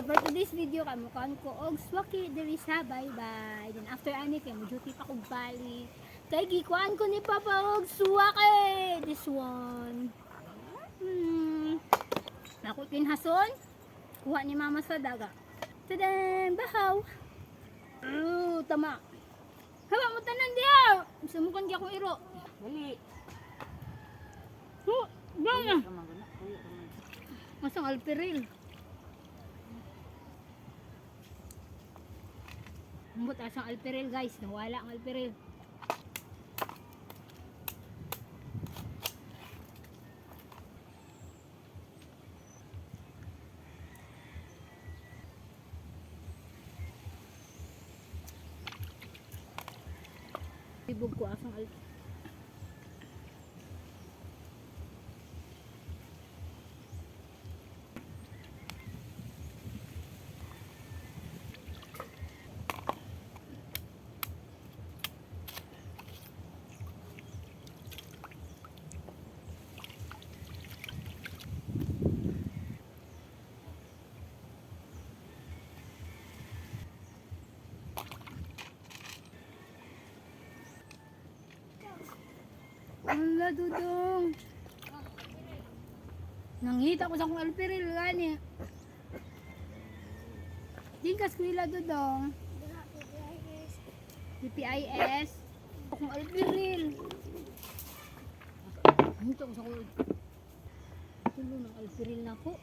For today's video kamukan ko og swaki diri sa bye-bye. Then after ani kay mo duty pa kog bali. Kay gikuan ko ni Papa og swaki. This one. Nako kinhason. Kuha ni Mama sa daga. Tadan, bahaw. Tama. Hawa mo tanan diha. Sumukan gyud akong iro. Dali. Banga. Masang alperil. Ambot asang alperil guys, nawala ang alperil. Ibog ko asang alperil. Ala dudong. Nanghita ko sa akong alperil gani. Dingkas ko nila dudong. DPIS. Akong alperil. Nanghita ko sa akong tulo ng alperil na ko.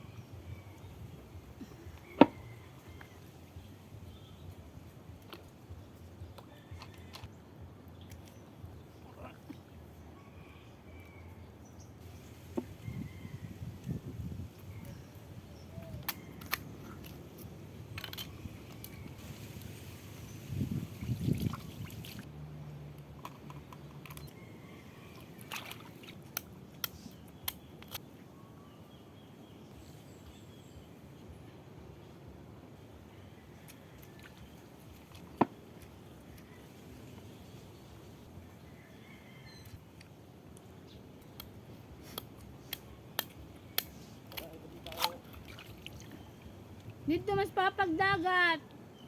Dito mas papagdagat.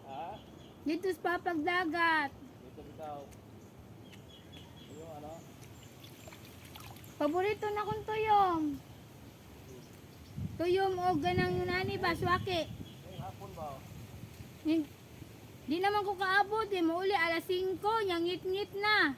Ha? Dito mas papagdagat. Dito bitaw. Yung ano? Paborito na kong tuyom. Tuyom o ganang nani ba, swaki. Hapon ba? Di naman ko kaabot eh. Mauli alas 5, nyangit-ngit na.